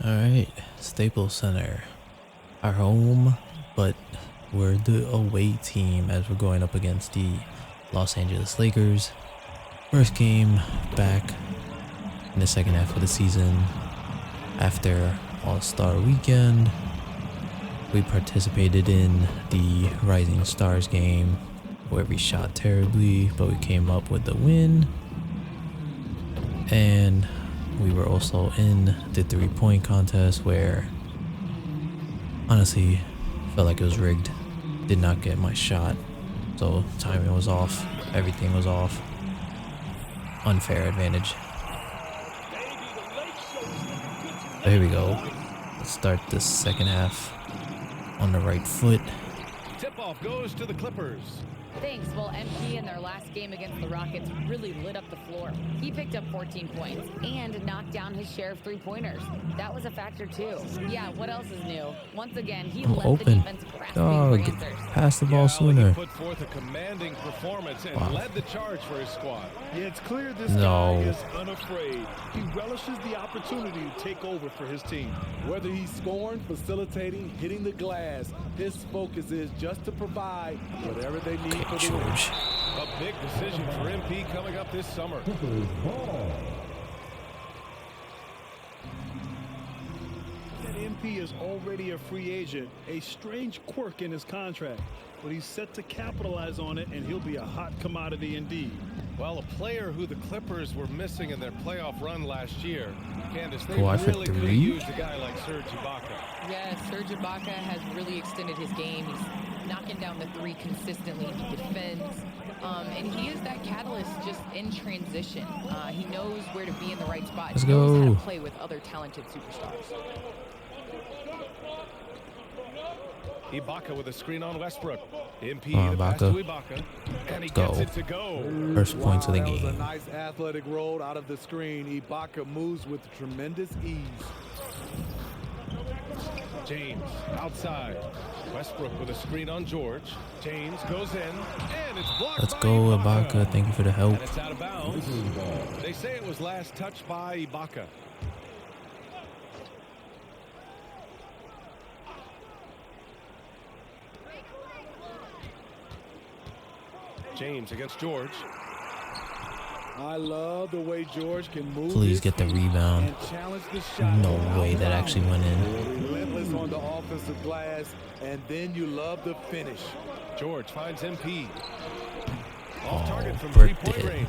Alright, Staples Center. Our home, but we're the away team as we're going up against the Los Angeles Lakers. First game back in the second half of the season after All-Star Weekend. We participated in the Rising Stars game where we shot terribly, but we came up with the win. And we were also in the 3-point contest where honestly felt like it was rigged. Did not get my shot, so timing was off, everything was off. Unfair advantage. But here we go. Let's start the second half on the right foot. Tip-off goes to the Clippers. Thanks. Well, MP in their last game against the Rockets really lit up the floor. He picked up 14 points and knocked down his share of three-pointers. That was a factor too. Yeah, what else is new? Once again, he let the defense grasp Dog, pass the ball sooner. He put forth a commanding performance and led the charge for his squad. Yeah, it's clear this guy is unafraid. He relishes the opportunity to take over for his team. Whether he's scoring, facilitating, hitting the glass, his focus is just to provide whatever they need. George. A big decision for MP coming up this summer. That MP is already a free agent, a strange quirk in his contract, but he's set to capitalize on it, and he'll be a hot commodity indeed. Well, a player who the Clippers were missing in their playoff run last year, Candace, they Kawhi for really could have three? used a guy like Serge Ibaka. Yeah, Serge Ibaka has really extended his game. He's knocking down the three consistently. He defends. And he is that catalyst just in transition. He knows where to be in the right spot. Let's he knows how go. to play with other talented superstars. Ibaka with a screen on Westbrook. MP Oh, the pass Ibaka. to Ibaka. And he Go. gets it to go. First points of the That was a game. nice athletic roll out of the screen. Ibaka moves with tremendous ease. James outside. Westbrook with a screen on George. James goes in, and it's blocked. Let's by go, Ibaka. Thank you for the help. And it's out of bounds. They say it was last touched by Ibaka. James against George. I love the way George can move. Please his get the feet rebound. and challenge the shot No from way that outside. actually went in. Relentless on the offensive glass, and then you love the finish. George finds MP. Off target from bricked three-point it. range.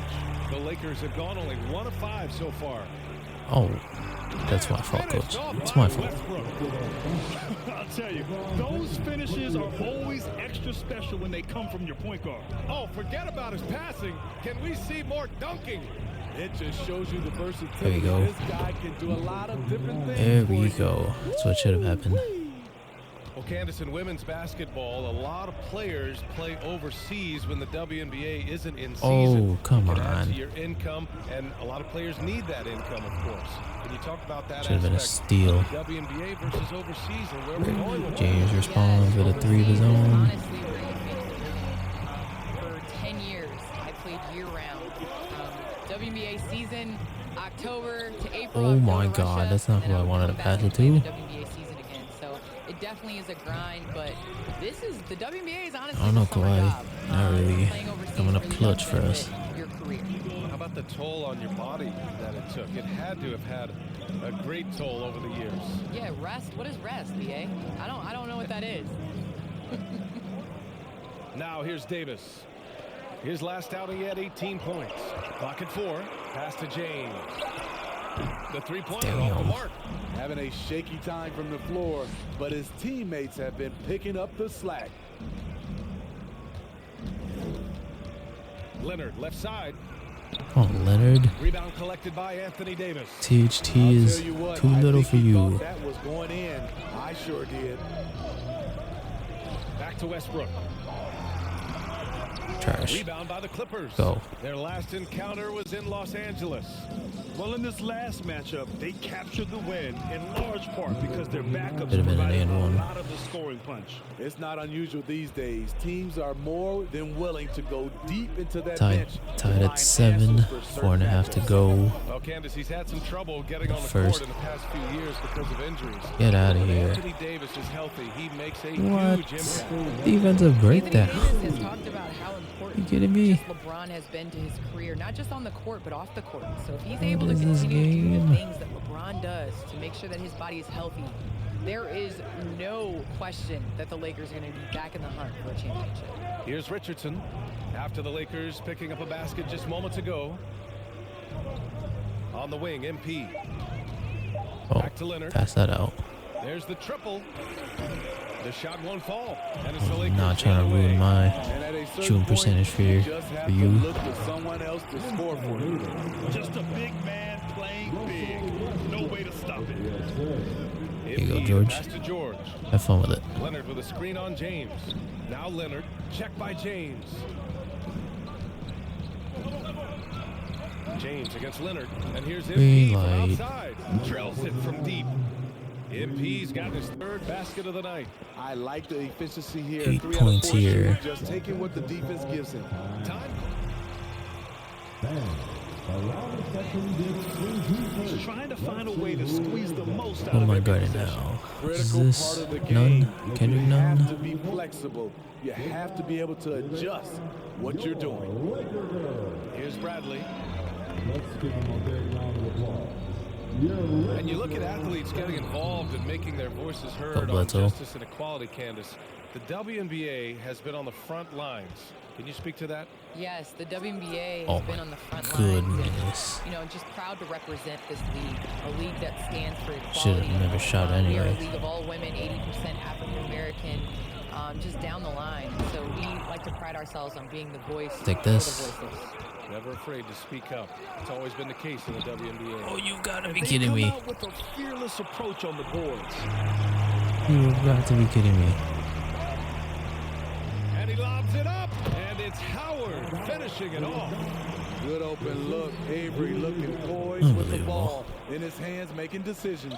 The Lakers have gone only 1 of 5 so far. Oh, that's my fault, coach. It's my fault. I'll tell you, those finishes are always extra special when they come from your point guard. Oh, forget about his passing. Can we see more dunking? It just shows you the versatility. There we go. This guy can do a lot of different things. There for we you. go. That's what should have happened. Well, Candace, in women's basketball, a lot of players play overseas when the WNBA isn't in season. Oh, come It can add on. to your income, and a lot of players need that income, of course. Can you talk about that Should have been a aspect steal. of WNBA versus overseas, and where we're going with James responds with a 3 of his own. Honestly, for 10 years, I played year-round. WNBA season, October to April. Oh I'd go my to God, Russia, that's not and who I would wanted come to back pass and it play to. the WNBA season again. So it definitely is a grind, but this is the WNBA is honestly I don't know, the summer Kawhi. job. Not really Playing overseas coming up really clutch does for us. benefit your career. How about the toll on your body that it took? It had to have had a great toll over the years. Yeah, rest. What is rest, BA? I don't know what that is. Now here's Davis. His last outing, he had 18 points. Clock at 4. Pass to James. The three-pointer off the Damn. mark. Having a shaky time from the floor, but his teammates have been picking up the slack. Leonard, left side. Oh, Leonard. Rebound collected by Anthony Davis. THT I'll is tell you what, too I little think for he you. thought that was going in. I sure did. Back to Westbrook. Trash. Rebound by the Clippers. Go. Their last encounter was in Los Angeles. Well, in this last matchup, they captured the win in large part because their backups Could have been an provided and a one. lot of the scoring punch. It's not unusual these days. Teams are more than willing to go deep into that Tied bench. to at find 7. answers for certain 4.5 to matchups. go. Candace, he's had some trouble getting on the First. court in the past few years because of injuries. Get out of When here. Anthony Davis is healthy, he makes a What? huge impact. Defensive breakdown. Anthony Davis has talked about how important You kidding me? just LeBron has been to his career, not just on the court, but off the court. So if he's able to is this continue to do game? the things that LeBron does to make sure that his body is healthy, there is no question that the Lakers are going to be back in the hunt for a championship. Here's Richardson after the Lakers picking up a basket just moments ago. On the wing, MP. Oh, Back to Leonard. pass that out. There's the triple. The shot won't fall. And it's the Lakers. Not trying to ruin my shooting percentage for you. Look for someone else to score for you. Just a big man playing big. No way to stop it. Here you go, George. Pass to George. Have fun with it. Leonard with a screen on James. Now Leonard. Checked by James. James against Leonard. And here's MP from Green light. outside. Drills it from deep. MP's got his third basket of the night. I like the efficiency here. 8 3 out of points 4 here. shooting, just taking what the defense gives him. Time. He's trying to find a way to squeeze the most out Oh of my every god, possession. now. Is Critical this part of the none? game. Kendrick You have to none? be flexible. You have to be able to adjust what you're doing. Here's Bradley. And you look at athletes getting involved and making their voices heard on Bledsoe. justice and equality, Candace. The WNBA has been on the front lines. Can you speak to that? Yes, the WNBA has Oh been my on the front lines. goodness. And, just proud to represent this league, a league that stands for equality. Should've never shot We are a anyway. league of all women, 80% African American, just down the line. So we like to pride ourselves on being the voice Take for this. the voices. Never afraid to speak up. It's always been the case in the WNBA. Oh, you gotta be They kidding come me. out with a fearless approach on the boards. You got to be kidding me. And he lobs it up, and it's Howard finishing it off. Good open look. Avery looking poised with the Unbelievable. ball in his hands, making decisions.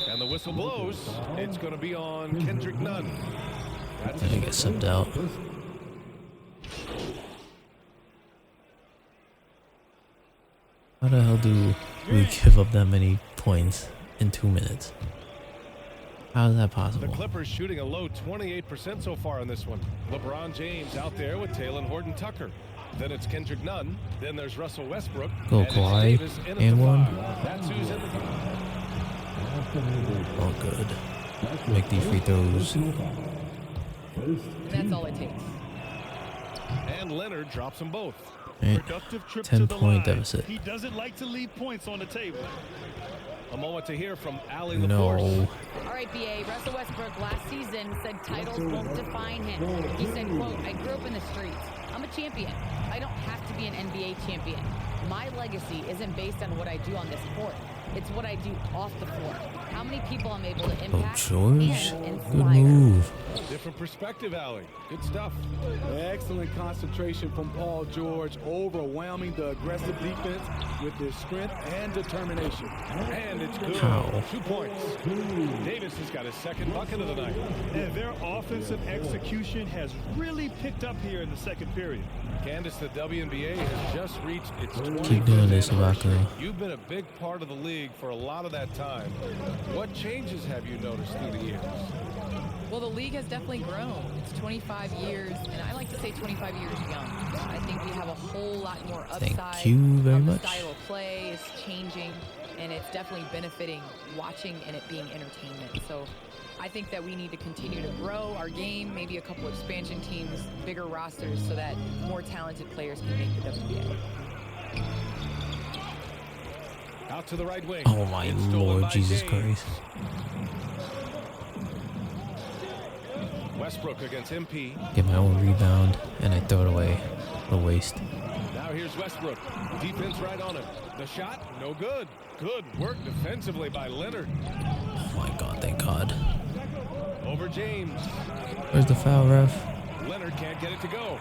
And the whistle blows. It's going to be on Kendrick Nunn. That's I think get subbed out. How the hell do we give up that many points in 2 minutes? How is that the possible? Clippers shooting a low 28% so far in this one. LeBron James out there with Taylor Horton-Tucker. Then it's Kendrick Nunn. Then there's Russell Westbrook. Go And it's Kawhi. Davis in at the And one. 5. That's who's in the Oh, good. Make these free throws. And that's all it takes. And Leonard drops them both. Right. Productive trip 10 to the point line. deficit. He doesn't like to leave points on the table. A moment to hear from Allie No. LaForce. All right, BA. Russell Westbrook last season said titles won't define him. He said, quote, I grew up in the streets. I'm a champion. I don't have to be an NBA champion. My legacy isn't based on what I do on this court. It's what I do off the floor. How many people I'm able to Oh, impact George. and Good inspire. move. Different perspective, Allie. Good stuff. Excellent concentration from Paul George, overwhelming the aggressive defense with his strength and determination. And it's good. How? 2 points. Davis has got his second bucket of the night. And their offensive execution has really picked up here in the second period. Candace, the WNBA has just reached its 25th Keep doing this, anniversary. Ibaka. You've been a big part of the league for a lot of that time. What changes have you noticed through the years? Well, the league has definitely grown. It's 25 years, and I like to say 25 years young. I think we have a whole lot more upside. Thank you very The much. style of play is changing, and it's definitely benefiting watching and it being entertainment. So I think that we need to continue to grow our game, maybe a couple expansion teams, bigger rosters, so that more talented players can make the WNBA. Out to the right wing. Oh my It's stolen Lord, by Jesus James. Christ. Westbrook against MP. Get my own rebound, and I throw it away. The waste. Now here's Westbrook. Defense right on him. The shot, no good. Good work defensively by Leonard. Oh my god, thank God. Over James. Where's the foul, ref? Leonard can't get it to go.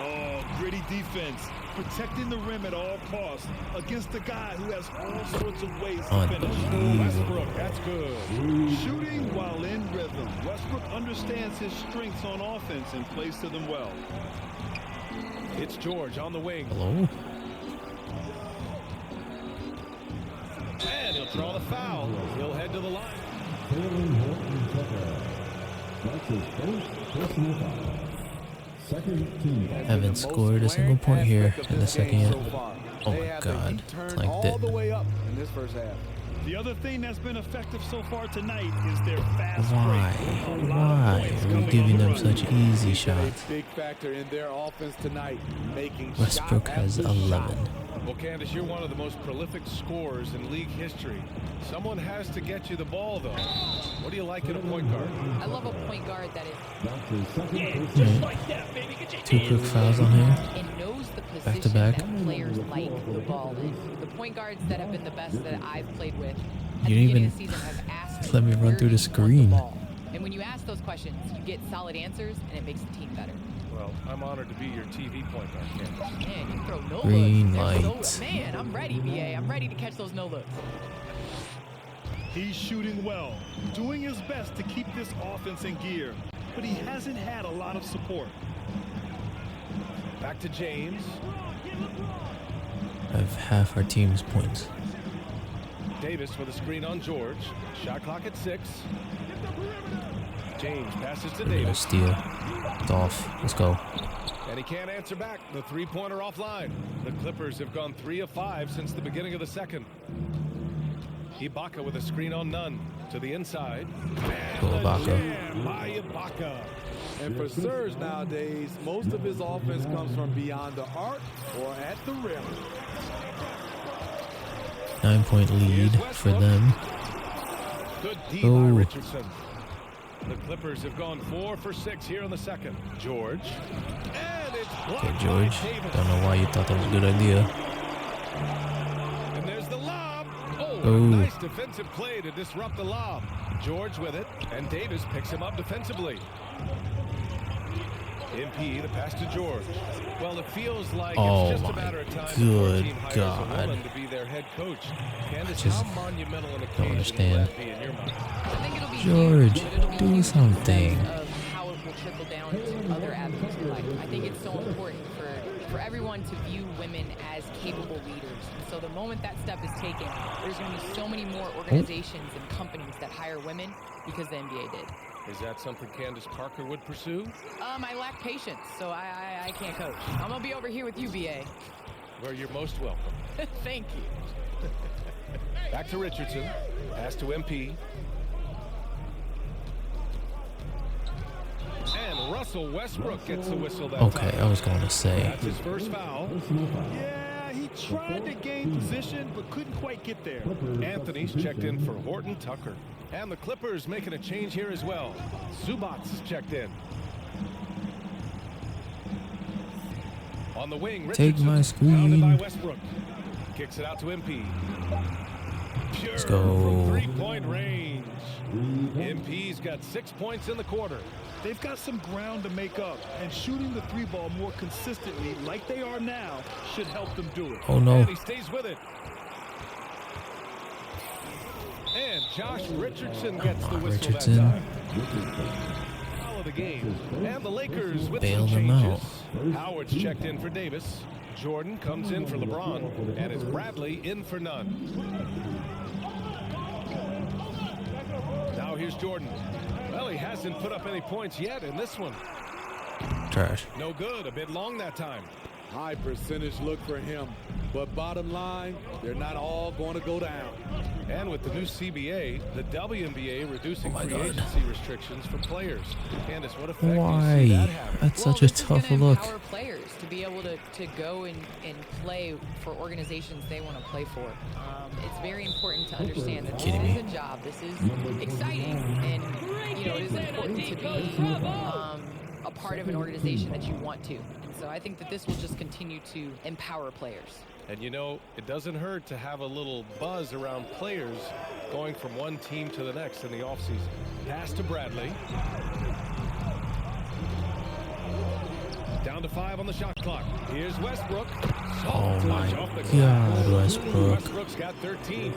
Oh, gritty defense. Protecting the rim at all costs against a guy who has all sorts of ways to finish. Unbelievable. Westbrook, that's good. Shooting while in rhythm. Westbrook understands his strengths on offense and plays to them well. It's George on the wing. Hello? He'll draw the foul. He'll head to the line. Haven't scored a single point here in the second yet. Oh my god, clanked it. All the way up in this first half. The other thing that's been effective so far tonight is their fast Why? break. Why are we giving them such easy shots? Big factor in their offense tonight, making Westbrook shot has after 11. shot. Well, Candace, you're one of the most prolific scorers in league history. Someone has to get you the ball, though. What do you like in a point guard? I love a point guard that is Just like that, baby. Get your 2 quick fouls on here. and knows the Back to position back. that players like the ball in. The point guards that have been the best that I've played with at You the didn't beginning even of the season have asked let me run where through the you want screen. ball. And when you ask those questions, you get solid answers, and it makes the team better. Well, I'm honored to be your TV point guard, Candace. Man, you throw no Green looks. light. Man, I'm ready, BA. I'm ready to catch those no looks. He's shooting well, doing his best to keep this offense in gear, but he hasn't had a lot of support. Back to James. I have half our team's points. Davis with a screen on George. Shot clock at 6. James passes to We're gonna Davis. steal. It's off. Let's go. And he can't answer back. The three-pointer offline. The Clippers have gone 3 of 5 since the beginning of the second. Ibaka with a screen on Nunn. To the inside. Go Ibaka. Jam by Ibaka. And for Serge nowadays, most of his offense comes from beyond the arc or at the rim. 9-point lead for them. Good D Oh. by Richardson. The Clippers have gone 4 for 6 here in the second. George. And it's blocked Okay, by George. Davis. Don't know why you thought that was a good idea. And there's the lob. Oh, Oh. nice defensive play to disrupt the lob. George with it, and Davis picks him up defensively. MP, the pass to George. Well, it feels like Oh it's just a my matter of time good before a team hires God. a woman to be their head coach. Candace, just how monumental an don't occasion will understand. that be in your mind? I think it'll be George, huge, but it'll be do huge in the something. sense of how it will trickle down to other avenues of life. I think it's so important for everyone to view women as capable leaders. And so the moment that step is taken, there's going to be so many more organizations and companies that hire women because the NBA did. Is that something Candace Parker would pursue? I lack patience, so I can't coach. I'm going to be over here with you, BA. Where you're most welcome. Thank you. Back to Richardson. Pass to MP. And Russell Westbrook gets the whistle that Okay, time. I was going to say. That's his first foul. Yeah, he tried to gain position, but couldn't quite get there. Anthony's checked in for Horton Tucker. And the Clippers making a change here as well. Zubac is checked in. On the wing, Take Richardson, my screen. Founded by Westbrook. Kicks it out to MP. Pure Let's go. from three-point range. MP's got 6 points in the quarter. They've got some ground to make up, and shooting the three ball more consistently like they are now should help them do it. Oh no. And he stays with it. And Josh Richardson gets the on, whistle Richardson. that time. Foul of the game. And the Lakers with Bail some them changes. Howard's checked in for Davis. Jordan comes in for LeBron. And it's Bradley in for Nunn. Now here's Jordan. Well, he hasn't put up any points yet in this one. Trash. No good. A bit long that time. High percentage look for him. But bottom line, they're not all going to go down. And with the new CBA, the WNBA reducing Oh my free God. agency restrictions for players. Candace, what effect do you see Why? that having? That's Well, such a this is tough gonna look. empower players to be able to go and play for organizations they want to play for. It's very important to understand that this Kidding is me? a job. This is exciting, and it is important to be a part of an organization that you want to. And so I think that this will just continue to empower players. And it doesn't hurt to have a little buzz around players going from one team to the next in the offseason. Pass to Bradley. Down to 5 on the shot clock. Here's Westbrook. Oh my Off the God, Westbrook. Westbrook's got 13.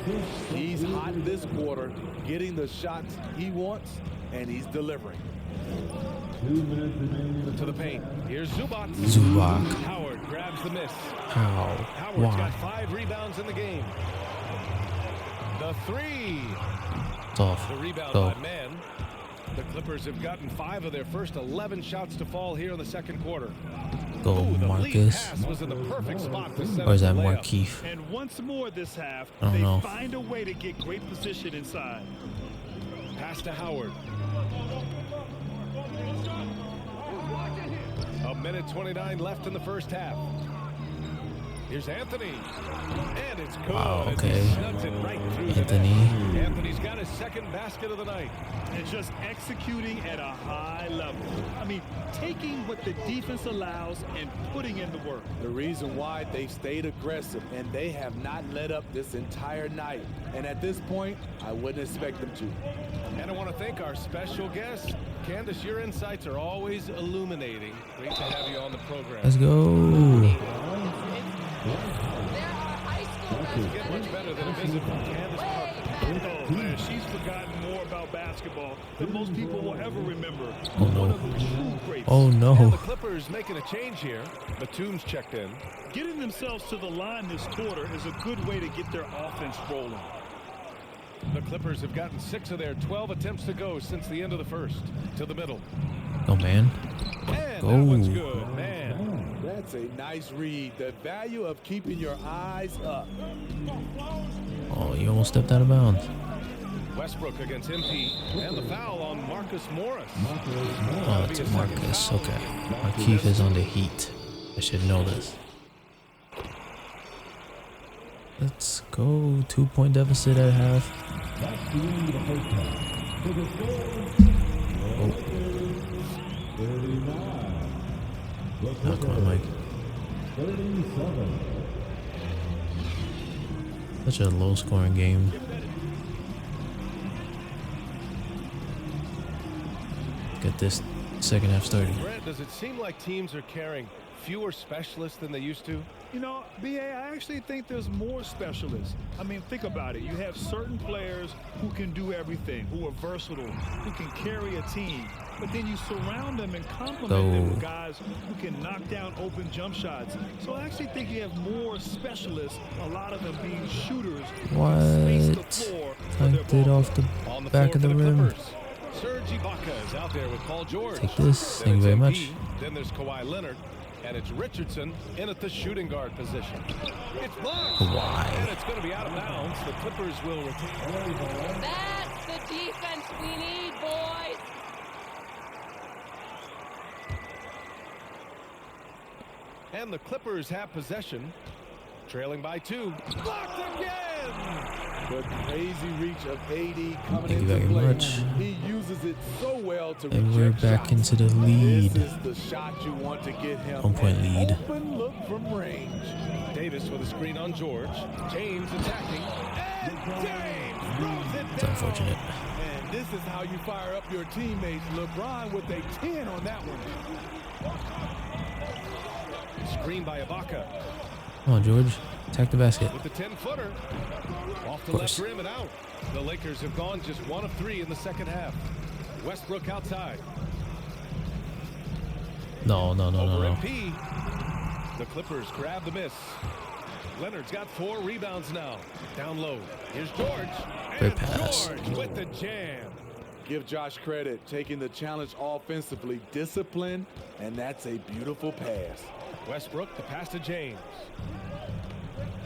He's hot this quarter, getting the shots he wants, and he's delivering. To the paint. Here's Zubac. Zubac. Howard grabs the miss. How? Howard's got Why? 5 rebounds in the game. The three. It's off. The rebound Go. by Man. The Clippers have gotten 5 of their first 11 shots to fall here in the second quarter. Go, Ooh, the lead Marcus. pass was in the perfect spot to set Or is up that the layup. Markeith? And once more this half, I don't they know. find a way to get great position inside. Pass to Howard. A minute 29 left in the first half. Here's Anthony. And it's good. Wow, as he okay. snugs it right through the Anthony. net. Anthony's got his second basket of the night. And just executing at a high level. I mean, taking what the defense allows and putting in the work. The reason why they stayed aggressive, and they have not let up this entire night. And at this point, I wouldn't expect them to. And I want to thank our special guest. Candace, your insights are always illuminating. Great to have you on the program. Let's go. Doesn't get much better than a visit from Candace Parker. Oh, man, she's forgotten more about basketball than most people will ever remember. Oh, no. One of the true greats. Oh, And no. the Clippers making a change here. Batum's checked in. Getting themselves to the line this quarter is a good way to get their offense rolling. The Clippers have gotten 6 of their 12 attempts to go since the end of the first. To the middle. Go, man. And Go. that one's good, man. That's a nice read. The value of keeping your eyes up. Oh, you almost stepped out of bounds. Westbrook against MP. And the foul on Marcus Morris. Oh, it's Marcus. Okay. Markeith is on the Heat. I should know this. Let's go. 2-point deficit at half. Oh. Oh, come on, Mike. Such a low-scoring game. Get this second half started. Brett, does it seem like teams are carrying fewer specialists than they used to? You know, BA, I actually think there's more specialists. I mean, think about it. You have certain players who can do everything, who are versatile, who can carry a team. But then you surround them and complement them with guys who can knock down open jump shots. So I actually think you have more specialists, a lot of them being shooters. What? Tanked it off the On the back of floor the for rim. Clippers. Serge Ibaka is out there with Paul George. Take this. Then Thank you it's very MP, much. Then there's Kawhi Leonard. And it's Richardson in at the shooting guard position. It's blocked. Kawhi. And it's going to be out of bounds. The Clippers will retain. That's the defense we need, boys. And the Clippers have possession. Trailing by 2. Blocked again! The crazy reach of AD coming Thank you into very play. much. He uses it so well to And we're reject back shots. into the lead. This is the shot you want to get him. 1 point An lead. Open look from range. Davis with a screen on George. James attacking. And James throws it It's down. unfortunate. And this is how you fire up your teammates. LeBron with a 10 on that one. Screen by Ibaka. Come on, George. Attack the basket. With the 10-footer. Off the course. left rim and out. The Lakers have gone just 1 of 3 in the second half. Westbrook outside. No. Over MP. The Clippers grab the miss. Leonard's got 4 rebounds now. Down low. Here's George. Great And pass. George with the jam. Give Josh credit, taking the challenge offensively, discipline, and that's a beautiful pass. Westbrook, the pass to James.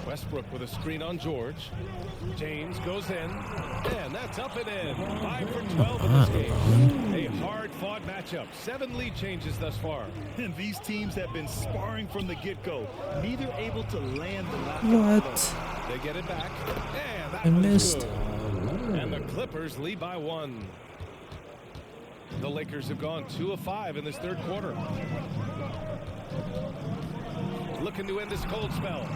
Westbrook with a screen on George. James goes in, and that's up and in. 5 for 12 in this game. A hard-fought matchup. 7 lead changes thus far. And these teams have been sparring from the get-go, neither able to land the last. What? They get it back, and that I one's missed. good. And the Clippers lead by 1. The Lakers have gone 2 of 5 in this third quarter. Looking to end this cold spell.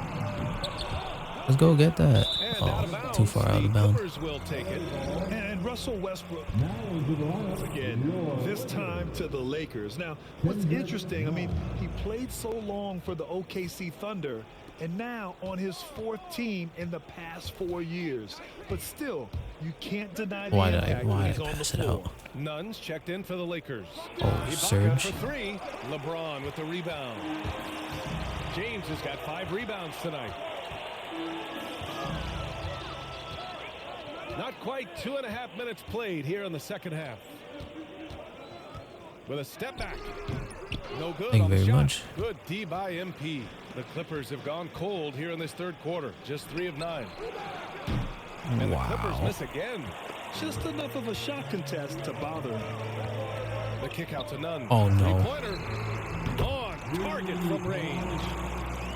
Let's go get that. And out of Oh, bounds. too far out The of bounds. Clippers will take it. And Russell Westbrook again, this time to the Lakers. Now, what's interesting, I mean, he played so long for the OKC Thunder, and now on his 4th team in the past 4 years. But still, you can't deny the Why did impact when I he's on the pass it floor. out? Nuns checked in for the Lakers. Oh, Ibaka Serge. for 3. LeBron with the rebound. James has got 5 rebounds tonight. Not quite 2.5 minutes played here in the second half. With a step back. No good Thank on you the very shot. much. Good D by MP. The Clippers have gone cold here in this third quarter. Just 3 of 9. And the Clippers miss again. Just enough of a shot contest to bother him. The kick out to Nunn. Oh, no. Three-pointer. On target from range.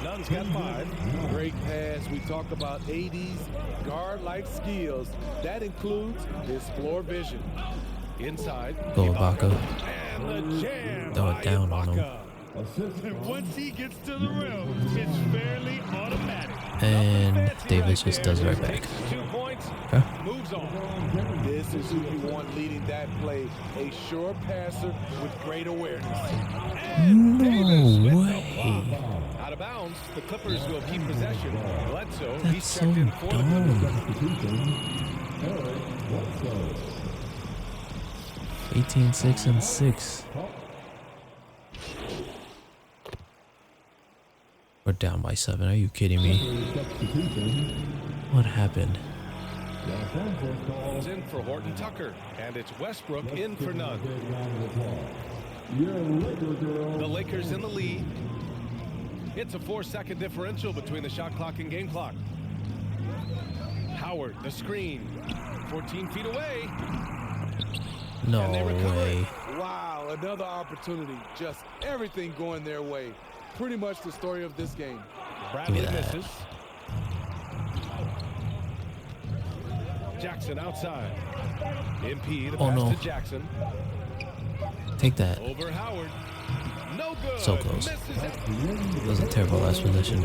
Nunn's got 5. Great pass. We talk about 80s guard-like skills. That includes his floor vision. Inside. Go, Ibaka. And the jam Throw it by down on him. Ibaka. And once he gets to the rim, it's fairly automatic. And Davis just does it right back. Takes 2 points. Okay. Moves on. This is who you want leading that play. A sure passer with great awareness. And No Davis with the way. block. Out of bounds. The Clippers will keep possession. Bledsoe, he's That's so checked in for the Clippers. dumb. 18, 6, and 6. We're down by 7. Are you kidding me? What happened? Ball's in for Horton Tucker. And it's Westbrook in for Nunn. The Lakers in the lead. It's a 4-second differential between the shot clock and game clock. Howard, the screen. 14 feet away. No And they recover way. it. Wow, another opportunity. Just everything going their way. Pretty much the story of this game. Bradley Give me that. misses. Jackson outside. MP, the Oh, pass no. to Jackson. Take that. Over Howard. No good. So close. Misses it. That was a terrible last position.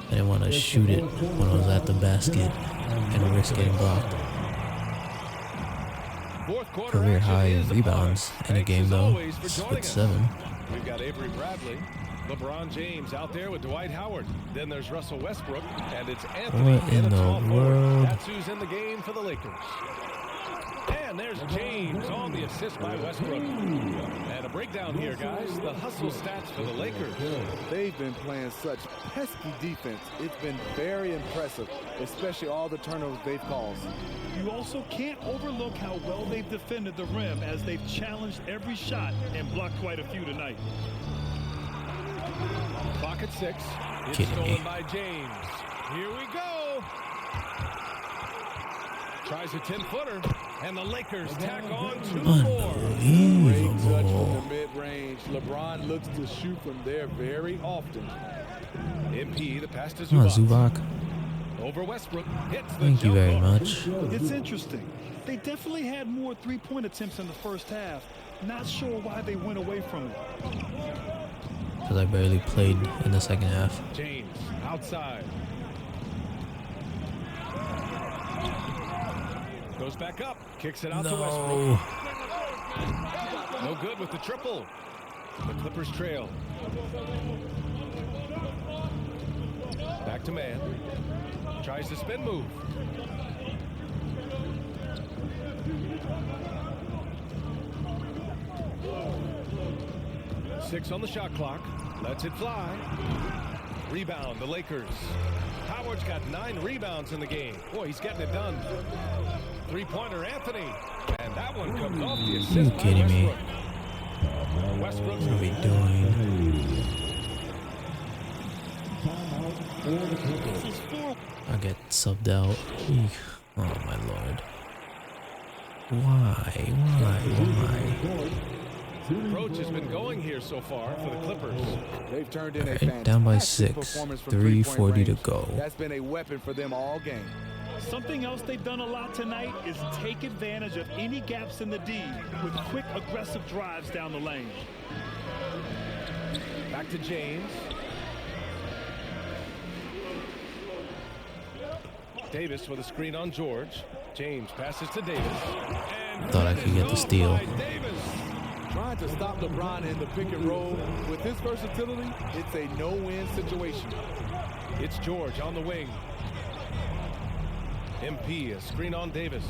I didn't want to shoot it when I was at the basket and risk getting blocked. Fourth quarter Career action high is in rebounds upon us. in a Thanks game as though. always for joining With us. 7. We've got Avery Bradley, LeBron James out there with Dwight Howard. Then there's Russell Westbrook, and it's Anthony. What in a the small forward. world? That's who's in the game for the Lakers. And there's James on the assist by Westbrook. And a breakdown here, guys. The hustle stats for the Lakers. They've been playing such pesky defense. It's been very impressive, especially all the turnovers they've caused. You also can't overlook how well they've defended the rim as they've challenged every shot and blocked quite a few tonight. Clock at 6. It's Kidding stolen me. by James. Here we go. Tries a 10-footer. And the Lakers tack on 2 more. Great touch from Unbelievable. the mid-range. LeBron looks to shoot from there very often. MP, the pass to Come on, Zubac. Zubac. Over Westbrook. Hits the Thank you jump very hook. much. It's interesting. They definitely had more three-point attempts in the first half. Not sure why they went away from it. Because I barely played in the second half. James outside. Goes back up. Kicks it out to Westbrook. No. No good with the triple. The Clippers trail. Back to man. Tries the spin move. Six on the shot clock. Lets it fly. Rebound, the Lakers. Howard's got 9 rebounds in the game. Boy, he's getting it done. Three-pointer, Anthony. And that one comes off the assist. Are you by kidding me? Westbrook. Westbrook's What are we doing? I get subbed out. Eek. Oh my lord. Why? Approach has been going here so far for the Clippers. They've turned in a Alright, fantastic down by 6. performance from 3:40 three-point to range. go. That's been a weapon for them all game. Something else they've done a lot tonight is take advantage of any gaps in the D with quick, aggressive drives down the lane. Back to James. Davis with a screen on George. James passes to Davis. And Thought I could get the steal. by Davis. Trying to stop LeBron in the pick and roll. With his versatility, it's a no-win situation. It's George on the wing. MP, a screen on Davis.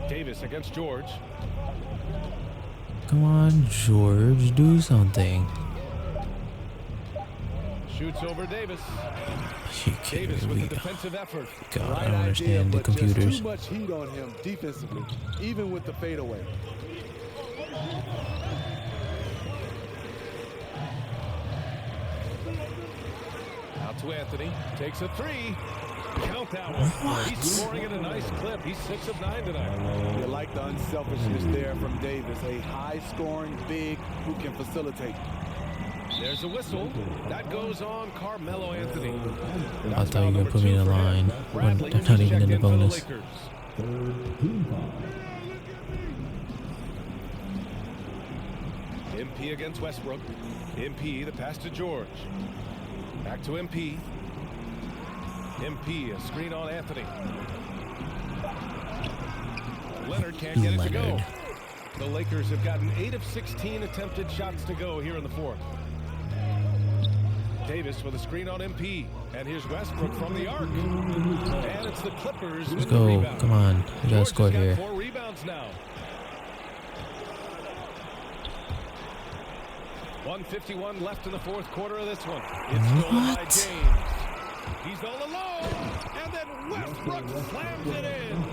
Davis against George. Come on, George, do something. Shoots over Davis. You can't Davis with really. the defensive effort. God, I Right don't idea, understand the but just computers. too much heat on him defensively, even with the fadeaway. Out to Anthony. Takes a three. Count that one. He's scoring at a nice clip. He's 6 of 9 tonight. You like the unselfishness there from Davis, a high-scoring big who can facilitate. There's a whistle. That goes on Carmelo Anthony. I thought you were gonna put me in a line when they're not even in the bonus. MP against Westbrook. MP, the pass to George. Back to MP. MP, a screen on Anthony. Leonard can't get it to go. Leonard. The Lakers have gotten 8 of 16 attempted shots to go here in the fourth. Davis with a screen on MP. And here's Westbrook from the arc. And it's the Clippers. Let's go. Come on. We gotta score here. 4 rebounds now. 1:51 left in the fourth quarter of this one. It's stolen by James. He's all alone. And then Westbrook slams it in.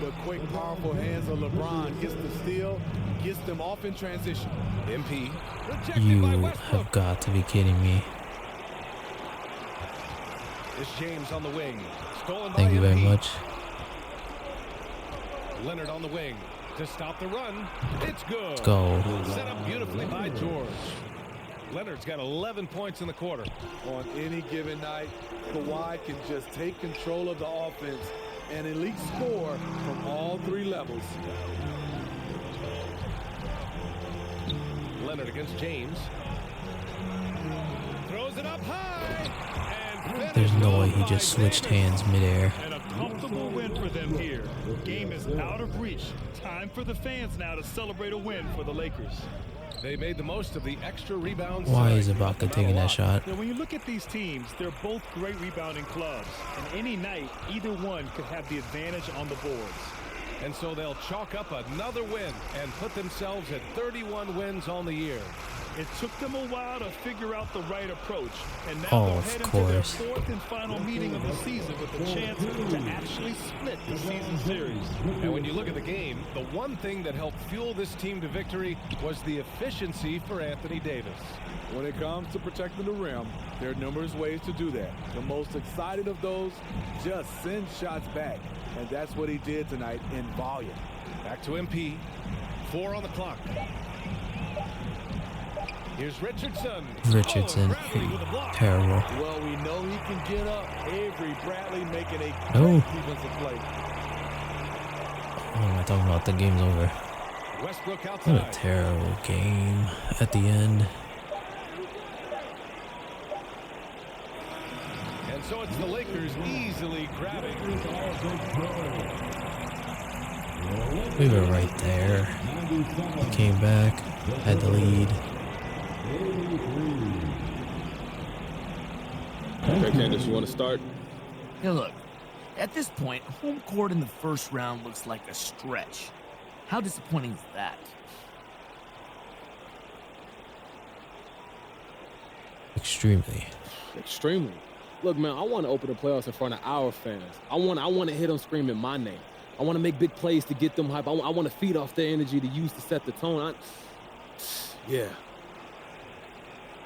The quick, powerful hands of LeBron gets the steal, gets them off in transition. MP rejected You by Westbrook. have got to be kidding me. It's James on the wing. Stolen Thank by you very MP. much. Leonard on the wing to stop the run. It's good. Let's go. Set up beautifully by George. Leonard's got 11 points in the quarter. On any given night, Kawhi can just take control of the offense and elite score from all 3 levels. Leonard against James. Throws it up high. And There's no way he just switched hands midair. And a comfortable win for them here. Game is out of reach. Time for the fans now to celebrate a win for the Lakers. They made the most of the extra rebounds. Why is tonight. Ibaka taking that shot? Now, when you look at these teams, they're both great rebounding clubs. And any night, either one could have the advantage on the boards. And so they'll chalk up another win and put themselves at 31 wins on the year. It took them a while to figure out the right approach, and now Oh, they'll of head into course. their 4th and final meeting of the season with a chance to actually split the season series. And when you look at the game, the one thing that helped fuel this team to victory was the efficiency for Anthony Davis. When it comes to protecting the rim, there are numerous ways to do that. The most excited of those, just send shots back. And that's what he did tonight in volume. Back to MP. 4 on the clock. Here's Richardson. Richardson, Oh, Bradley with a block. terrible. Well, we know he can get up. Avery Bradley making a No. great defensive play. What am I talking about? The game's over. Westbrook What outside. a terrible game at the end. And so it's the Lakers easily grabbing. We were right there. We came back, had the lead. Okay, Candace, you want to start? Hey, look, at this point, home court in the first round looks like a stretch. How disappointing is that? Extremely. Extremely. Look, man, I want to open the playoffs in front of our fans. I want to hit them screaming my name. I want to make big plays to get them hype. I want to feed off their energy to use to set the tone. Yeah.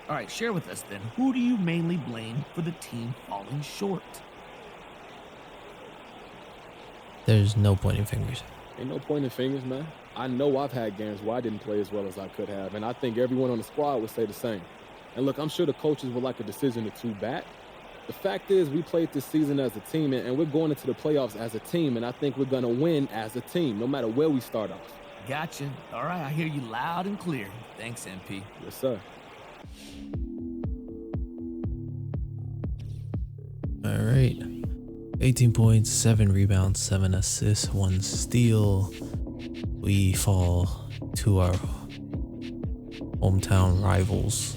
All right, share with us then. Who do you mainly blame for the team falling short? There's no pointing fingers. Ain't no pointing fingers, man. I know I've had games where I didn't play as well as I could have, and I think everyone on the squad would say the same. And look, I'm sure the coaches would like a decision or two back. The fact is, we played this season as a team, and we're going into the playoffs as a team, and I think we're going to win as a team, no matter where we start off. Gotcha. All right, I hear you loud and clear. Thanks, MP. Yes, sir. All right. 18 points, 7 rebounds, 7 assists, 1 steal. We fall to our hometown rivals.